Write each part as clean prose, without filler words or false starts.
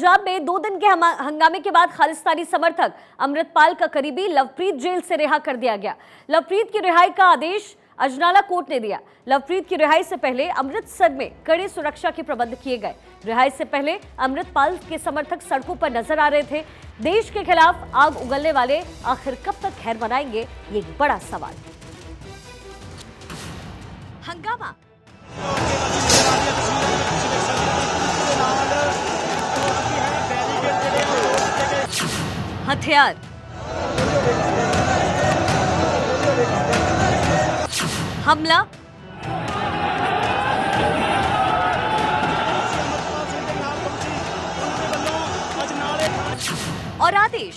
पंजाब में 2 दिन के हंगामे के बाद खालिस्तानी समर्थक अमृतपाल का करीबी लवप्रीत जेल से रिहा कर दिया गया। लवप्रीत की रिहाई का आदेश अजनाला कोर्ट ने दिया। लवप्रीत की रिहाई से पहले अमृतसर में कड़ी सुरक्षा के प्रबंध किए गए। रिहाई से पहले अमृतपाल के समर्थक सड़कों पर नजर आ रहे थे। देश के खिलाफ आग उगलने वाले आखिर कब तक खैर मनाएंगे, ये एक बड़ा सवाल है। हंगामा हथियार हमला और आदेश।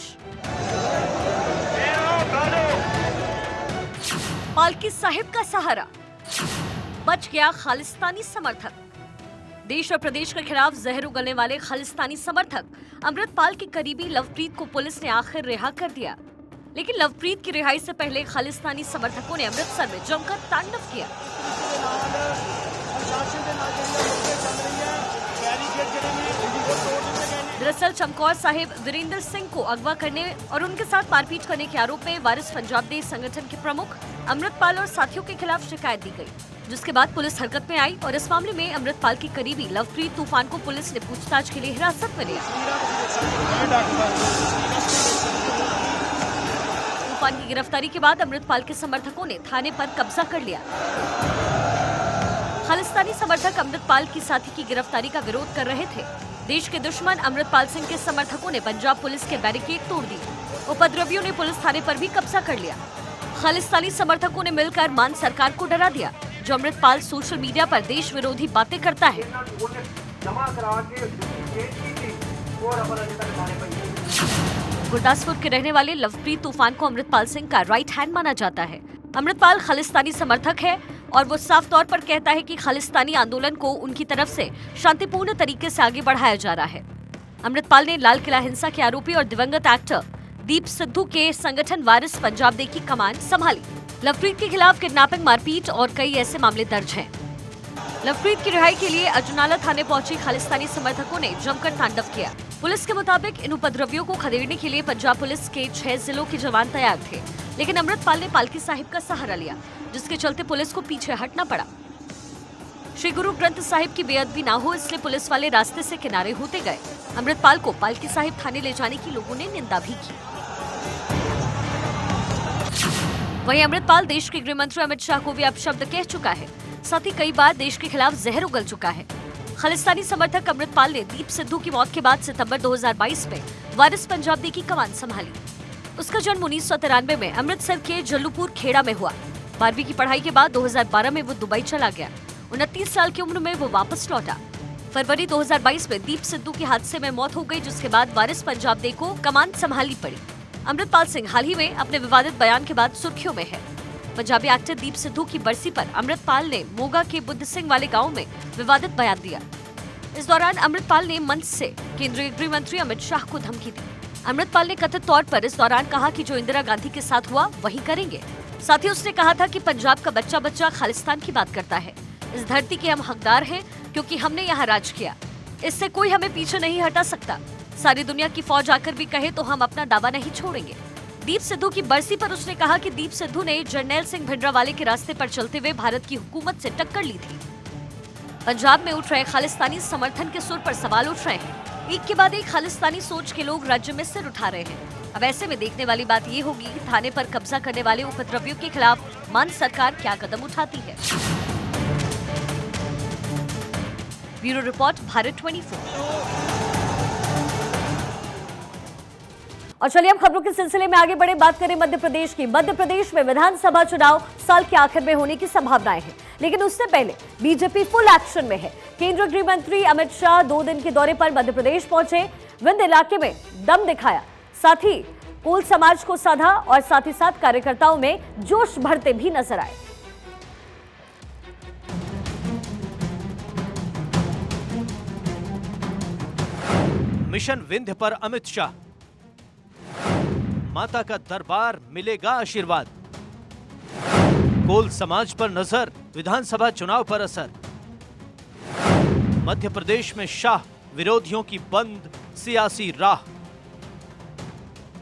पालकी साहिब का सहारा, बच गया खालिस्तानी समर्थक। देश और प्रदेश के खिलाफ जहर उगलने वाले खालिस्तानी समर्थक अमृतपाल के करीबी लवप्रीत को पुलिस ने आखिर रिहा कर दिया। लेकिन लवप्रीत की रिहाई से पहले खालिस्तानी समर्थकों ने अमृतसर में जमकर तांडव किया। दरअसल चमकौर साहिब वीरेंद्र सिंह को अगवा करने और उनके साथ मारपीट करने के आरोप में वारिस पंजाब देश संगठन के प्रमुख अमृतपाल और साथियों के खिलाफ शिकायत दी गई, जिसके बाद पुलिस हरकत में आई और इस मामले में अमृतपाल के करीबी लवप्रीत तूफान को पुलिस ने पूछताछ के लिए हिरासत में लिया। तूफान की गिरफ्तारी के बाद अमृतपाल के समर्थकों ने थाने पर कब्जा कर लिया। खालिस्तानी समर्थक अमृतपाल की साथी की गिरफ्तारी का विरोध कर रहे थे। देश के दुश्मन अमृतपाल सिंह के समर्थकों ने पंजाब पुलिस के बैरिकेड तोड़ दी। उपद्रवियों ने पुलिस थाने पर भी कब्जा कर लिया। खालिस्तानी समर्थकों ने मिलकर मान सरकार को डरा दिया, जो अमृतपाल सोशल मीडिया पर देश विरोधी बातें करता है। गुरदासपुर के रहने वाले लवप्रीत तूफान को अमृतपाल सिंह का राइट हैंड माना जाता है। अमृतपाल खालिस्तानी समर्थक है और वो साफ तौर पर कहता है कि खालिस्तानी आंदोलन को उनकी तरफ से शांतिपूर्ण तरीके से आगे बढ़ाया जा रहा है। अमृतपाल ने लाल किला हिंसा के आरोपी और दिवंगत एक्टर दीप सिद्धू के संगठन वारिस पंजाब दे की कमान संभाली। लवप्रीत के खिलाफ किडनैपिंग, मारपीट और कई ऐसे मामले दर्ज हैं। लवप्रीत की रिहाई के लिए अजनाला थाने पहुंचे खालिस्तानी समर्थकों ने जमकर तांडव किया। पुलिस के मुताबिक इन उपद्रवियों को खदेड़ने के लिए पंजाब पुलिस के 6 जिलों के जवान तैयार थे, लेकिन अमृतपाल ने पालकी साहिब का सहारा लिया, जिसके चलते पुलिस को पीछे हटना पड़ा। श्री गुरु ग्रंथ साहिब की बेअदबी ना हो, इसलिए पुलिस वाले रास्ते से किनारे होते गए। अमृतपाल को पालकी साहिब थाने ले जाने की लोगों ने निंदा भी की। वहीं अमृतपाल देश के गृह मंत्री अमित शाह को भी अपशब्द कह चुका है, साथ ही कई बार देश के खिलाफ जहर उगल चुका है। खालिस्तानी समर्थक अमृतपाल ने दीप सिद्धू की मौत के बाद सितंबर 2022 में वारिस पंजाब दे की कमान संभाली। उसका जन्म 1993 में अमृतसर के जल्लूपुर खेड़ा में हुआ। 12वीं की पढ़ाई के बाद 2012 में वो दुबई चला गया। 29 साल की उम्र में वो वापस लौटा। फरवरी 2022 में दीप सिद्धू की हादसे में मौत हो गई, जिसके बाद वारिस पंजाब दे को कमान संभालनी पड़ी। अमृतपाल सिंह हाल ही में अपने विवादित बयान के बाद सुर्खियों में है। पंजाबी एक्टर दीप सिद्धू की बरसी पर अमृतपाल ने मोगा के बुद्ध सिंह वाले गांव में विवादित बयान दिया। इस दौरान अमृतपाल ने मंच से केंद्रीय गृह मंत्री अमित शाह को धमकी दी। अमृतपाल ने कथित तौर पर इस दौरान कहा कि जो इंदिरा गांधी के साथ हुआ वही करेंगे। साथ ही उसने कहा था कि पंजाब का बच्चा बच्चा खालिस्तान की बात करता है। इस धरती के हम हकदार हैं क्योंकि हमने यहाँ राज किया। इससे कोई हमें पीछे नहीं हटा सकता। सारी दुनिया की फौज आकर भी कहे तो हम अपना दावा नहीं छोड़ेंगे। दीप सिद्धू की बरसी पर उसने कहा कि दीप सिद्धू ने जरनैल सिंह भिंडरावाले के रास्ते पर चलते हुए भारत की हुकूमत से टक्कर ली थी। पंजाब में उठ रहे खालिस्तानी समर्थन के सुर पर सवाल उठ रहे हैं। एक के बाद एक खालिस्तानी सोच के लोग राज्य में सिर उठा रहे हैं। अब ऐसे में देखने वाली बात ये होगी कि थाने पर कब्जा करने वाले उपद्रवियों के खिलाफ मान सरकार क्या कदम उठाती है। Bureau report, Bharat 24। और चलिए हम खबरों के सिलसिले में आगे बढ़े, बात करें मध्य प्रदेश की। मध्य प्रदेश में विधानसभा चुनाव साल के आखिर में होने की संभावनाएं हैं, लेकिन उससे पहले बीजेपी फुल एक्शन में है। केंद्रीय गृह मंत्री अमित शाह 2 दिन के दौरे पर मध्य प्रदेश पहुंचे। विंध्य इलाके में दम दिखाया, साथ ही कोल समाज को साधा और साथ ही साथ कार्यकर्ताओं में जोश भरते भी नजर आए। मिशन विंध्य पर अमित शाह, माता का दरबार, मिलेगा आशीर्वाद। कोल समाज पर नजर, विधानसभा चुनाव पर असर। मध्य प्रदेश में शाह विरोधियों की बंद सियासी राह।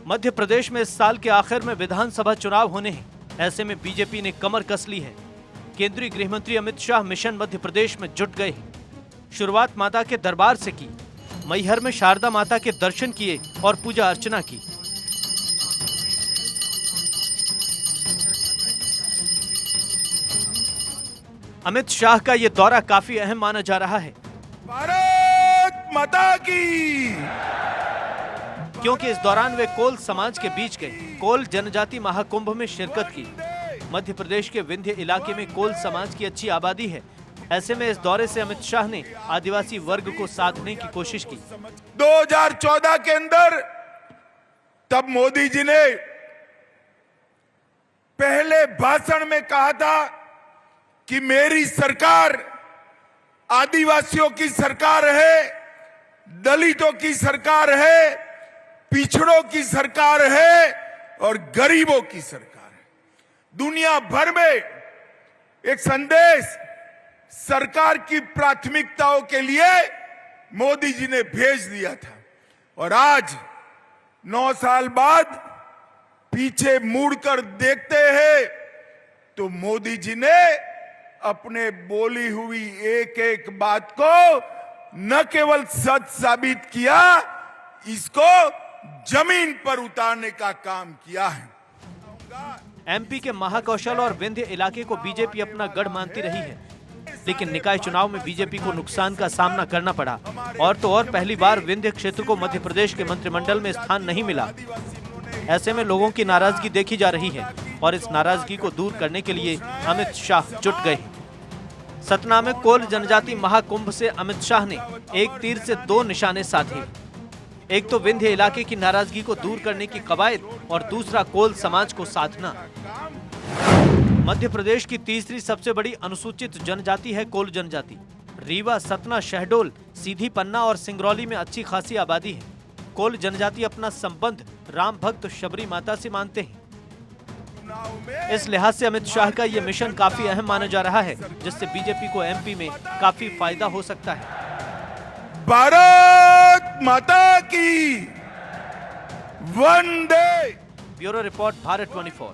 मध्य प्रदेश में इस साल के आखिर में विधानसभा चुनाव होने हैं। ऐसे में बीजेपी ने कमर कस ली है। केंद्रीय गृह मंत्री अमित शाह मिशन मध्य प्रदेश में जुट गए हैं। शुरुआत माता के दरबार से की। मैहर में शारदा माता के दर्शन किए और पूजा अर्चना की। अमित शाह का यह दौरा काफी अहम माना जा रहा है। भारत माता की। क्योंकि इस दौरान वे कोल समाज के बीच गए। कोल जनजाति महाकुंभ में शिरकत की। मध्य प्रदेश के विंध्य इलाके में कोल समाज की अच्छी आबादी है। ऐसे में इस दौरे से अमित शाह ने आदिवासी वर्ग को साधने की कोशिश की। 2014 के अंदर तब मोदी जी ने पहले भाषण में कहा था कि मेरी सरकार आदिवासियों की सरकार है, दलितों की सरकार है, पिछड़ों की सरकार है और गरीबों की सरकार है। दुनिया भर में एक संदेश सरकार की प्राथमिकताओं के लिए मोदी जी ने भेज दिया था। और आज 9 साल बाद पीछे मुड़कर देखते हैं तो मोदी जी ने अपने बोली हुई एक एक बात को न केवल सच साबित किया, इसको जमीन पर उतारने का काम किया है। एमपी के महाकौशल और विंध्य इलाके को बीजेपी अपना गढ़ मानती रही है, लेकिन निकाय चुनाव में बीजेपी को नुकसान का सामना करना पड़ा। और तो और पहली बार विंध्य क्षेत्र को मध्य प्रदेश के मंत्रिमंडल में स्थान नहीं मिला। ऐसे में लोगों की नाराजगी देखी जा रही है और इस नाराजगी को दूर करने के लिए अमित शाह जुट गए हैं। सतना में कोल जनजाति महाकुंभ से अमित शाह ने एक तीर से 2 निशाने साधे। एक तो विंध्य इलाके की नाराजगी को दूर करने की कवायद और दूसरा कोल समाज को साधना। मध्य प्रदेश की तीसरी सबसे बड़ी अनुसूचित जनजाति है कोल जनजाति। रीवा, सतना, शहडोल, सीधी पन्ना और सिंगरौली में अच्छी खासी आबादी है। कोल जनजाति अपना संबंध राम भक्त शबरी माता से मानते हैं। इस लिहाज से अमित शाह का ये मिशन काफी अहम माना जा रहा है, जिससे बीजेपी को एमपी में काफी फायदा हो सकता है। भारत माता की वंदे। Bureau report, Bharat 24।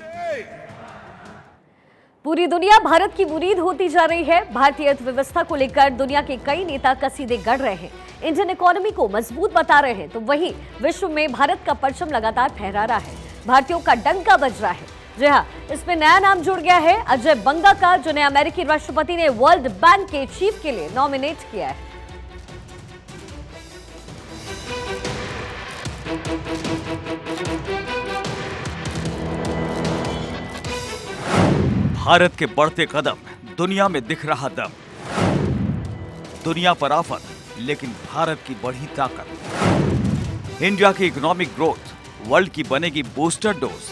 पूरी दुनिया भारत की मुरीद होती जा रही है। भारतीय अर्थव्यवस्था को लेकर दुनिया के कई नेता कसीदे गढ़ रहे हैं, इंडियन इकोनॉमी को मजबूत बता रहे हैं, तो वहीं विश्व में भारत का परचम लगातार फहरा रहा है। भारतीयों का डंका बज रहा है। जी हाँ, इसमें नया नाम जुड़ गया है अजय बंगा का, जिन्हें अमेरिकी राष्ट्रपति ने वर्ल्ड बैंक के चीफ के लिए नॉमिनेट किया है। भारत के बढ़ते कदम, दुनिया में दिख रहा दम। दुनिया पर आफत, लेकिन भारत की बढ़ी ताकत। इंडिया की इकोनॉमिक ग्रोथ वर्ल्ड की बनेगी बूस्टर डोज।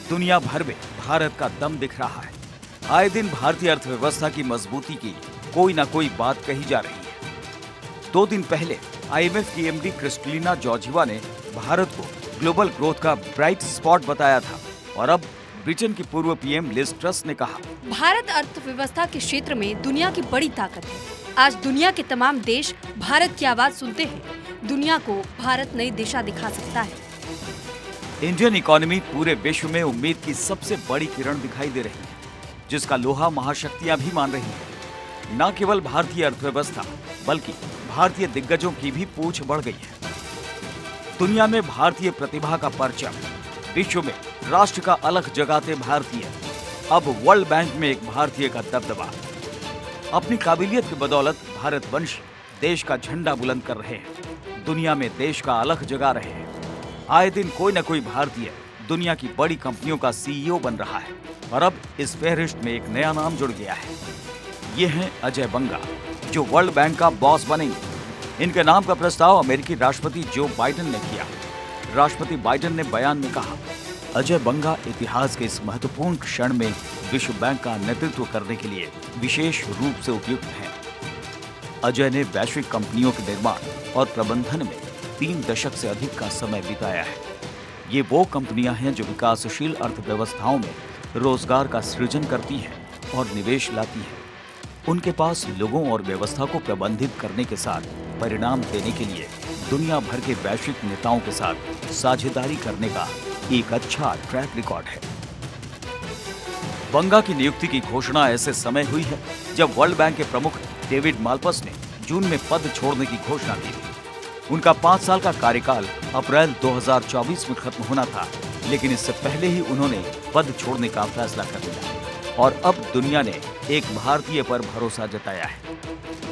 दुनिया भर में भारत का दम दिख रहा है। आए दिन भारतीय अर्थव्यवस्था की मजबूती की कोई ना कोई बात कही जा रही है। 2 दिन पहले आईएमएफ की एमडी क्रिस्टलिना जॉर्जिवा ने भारत को ग्लोबल ग्रोथ का ब्राइट स्पॉट बताया था। और अब ब्रिटेन की पूर्व पीएम लिज ट्रस ने कहा, भारत अर्थव्यवस्था के क्षेत्र में दुनिया की बड़ी ताकत है। आज दुनिया के तमाम देश भारत की आवाज सुनते हैं। दुनिया को भारत नई दिशा दिखा सकता है। इंडियन इकोनॉमी पूरे विश्व में उम्मीद की सबसे बड़ी किरण दिखाई दे रही है, जिसका लोहा महाशक्तियां भी मान रही हैं। न केवल भारतीय अर्थव्यवस्था बल्कि भारतीय दिग्गजों की भी पूछ बढ़ गई है। दुनिया में भारतीय प्रतिभा का परचम, विश्व में राष्ट्र का अलग जगाते भारतीय, अब वर्ल्ड बैंक में एक भारतीय का दबदबा। अपनी काबिलियत की बदौलत भारतवंशी देश का झंडा बुलंद कर रहे हैं, दुनिया में देश का अलग जगा रहे हैं। आए दिन कोई न कोई भारतीय दुनिया की बड़ी कंपनियों का सीईओ बन रहा है। और अब इस फहरिस्त में एक नया नाम जुड़ गया है। ये हैं अजय बंगा, जो वर्ल्ड बैंक का बॉस बनेंगे। इनके नाम का प्रस्ताव अमेरिकी राष्ट्रपति जो बाइडेन ने किया। राष्ट्रपति बाइडेन ने बयान में कहा, अजय बंगा इतिहास के इस महत्वपूर्ण क्षण में विश्व बैंक का नेतृत्व करने के लिए विशेष रूप से उपयुक्त हैं। अजय ने वैश्विक कंपनियों के निर्माण और प्रबंधन में 3 दशक से अधिक का समय बिताया है। ये वो कंपनियां हैं जो विकासशील अर्थव्यवस्थाओं में रोजगार का सृजन करती हैं और निवेश लाती हैं। उनके पास लोगों और व्यवस्था को प्रबंधित करने के साथ परिणाम देने के लिए दुनिया भर के वैश्विक नेताओं के साथ साझेदारी करने का एक अच्छा ट्रैक रिकॉर्ड है। बंगा की नियुक्ति की घोषणा ऐसे समय हुई है जब वर्ल्ड बैंक के प्रमुख डेविड माल्पस ने जून में पद छोड़ने की घोषणा की थी। उनका 5 साल का कार्यकाल अप्रैल 2024 में खत्म होना था, लेकिन इससे पहले ही उन्होंने पद छोड़ने का फैसला कर लिया और अब दुनिया ने एक भारतीय पर भरोसा जताया है।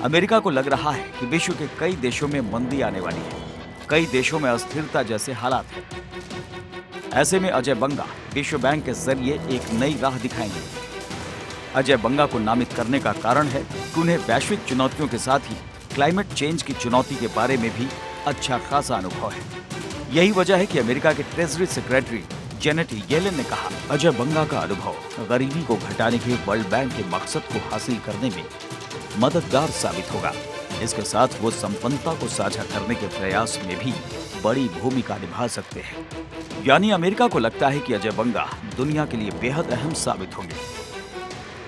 अमेरिका को लग रहा है कि विश्व के कई देशों में मंदी आने वाली है, कई देशों में अस्थिरता जैसे हालात हैं। ऐसे में अजय बंगा विश्व बैंक के जरिए एक नई राह दिखाएंगे। अजय बंगा को नामित करने का कारण है कि उन्हें वैश्विक चुनौतियों के साथ ही क्लाइमेट चेंज की चुनौती के बारे में भी अच्छा खासा अनुभव है। यही वजह है कि अमेरिका के ट्रेजरी सेक्रेटरी जेनेट येलेन ने कहा, अजय बंगा का अनुभव गरीबी को घटाने के वर्ल्ड बैंक के मकसद को हासिल करने में मददगार साबित होगा। इसके साथ वो संपन्नता को साझा करने के प्रयास में भी बड़ी भूमिका निभा सकते हैं। यानी अमेरिका को लगता है कि अजय बंगा दुनिया के लिए बेहद अहम साबित होंगे।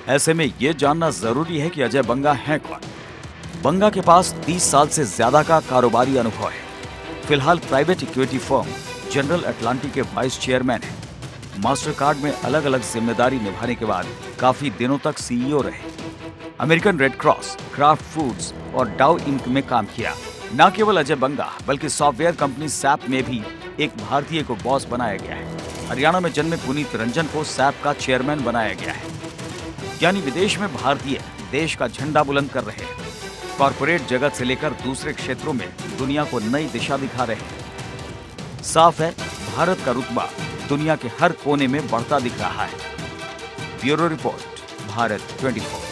ऐसे में ये जानना जरूरी है कि अजय बंगा हैं कौन। बंगा के पास 30 साल से ज्यादा का कारोबारी अनुभव है। फिलहाल private equity firm general Atlantic के वाइस चेयरमैन हैं। मास्टर कार्ड में अलग अलग जिम्मेदारी निभाने के बाद काफी दिनों तक सीईओ रहे। American red cross, craft foods और डाउ इंक में काम किया। न केवल अजय बंगा बल्कि सॉफ्टवेयर कंपनी सैप में भी एक भारतीय को बॉस बनाया गया है। हरियाणा में जन्मे पुनीत रंजन को सैप का चेयरमैन बनाया गया है। यानी विदेश में भारतीय देश का झंडा बुलंद कर रहे हैं। कॉर्पोरेट जगत से लेकर दूसरे क्षेत्रों में दुनिया को नई दिशा दिखा रहे हैं। साफ है, भारत का रुतबा दुनिया के हर कोने में बढ़ता दिख रहा है। Bureau report, Bharat 24।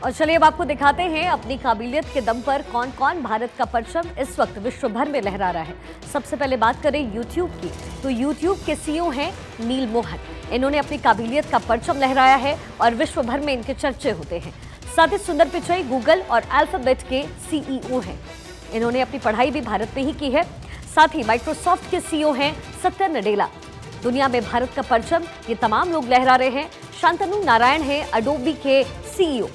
और चलिए अब आपको दिखाते हैं अपनी काबिलियत के दम पर कौन कौन भारत का परचम इस वक्त विश्व भर में लहरा रहा है। सबसे पहले बात करें YouTube की, तो YouTube के CEO हैं नील मोहन। इन्होंने अपनी काबिलियत का परचम लहराया है और विश्व भर में इनके चर्चे होते हैं। साथ ही सुंदर पिचाई गूगल और अल्फाबेट के CEO हैं। इन्होंने अपनी पढ़ाई भी भारत में ही की है। साथ ही माइक्रोसॉफ्ट के CEO हैं सत्या नडेला। दुनिया में भारत का परचम ये तमाम लोग लहरा रहे हैं। शांतनु नारायण है अडोबी के CEO।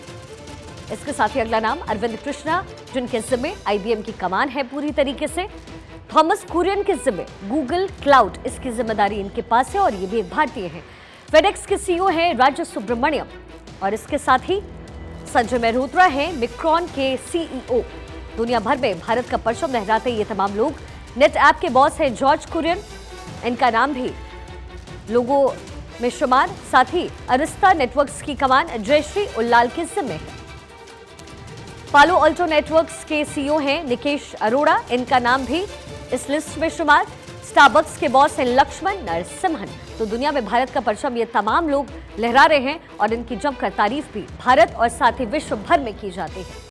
इसके साथ ही अगला नाम अरविंद कृष्णा, जिनके जिम्मे IBM की कमान है पूरी तरीके से। थॉमस कुरियन के जिम्मे गूगल क्लाउड, इसकी जिम्मेदारी इनके पास है और ये भी एक भारतीय है। फेडेक्स के CEO हैं राजू सुब्रमण्यम और इसके साथ ही संजय मेहरोत्रा हैं मिक्रॉन के CEO। दुनिया भर में भारत का परचम लहराते ये तमाम लोग। नेट ऐप के बॉस हैं जॉर्ज कुरियन, इनका नाम भी लोगों में शुमार। साथ ही अरिस्ता नेटवर्क्स की कमान जयश्री उल्लाल के जिम्मे है। पालो अल्टो नेटवर्क्स के CEO हैं निकेश अरोड़ा, इनका नाम भी इस लिस्ट में शुमार। स्टारबक्स के बॉस हैं लक्ष्मण नरसिम्हन। तो दुनिया में भारत का परचम ये तमाम लोग लहरा रहे हैं और इनकी जमकर तारीफ भी भारत और साथ ही विश्व भर में की जाती है।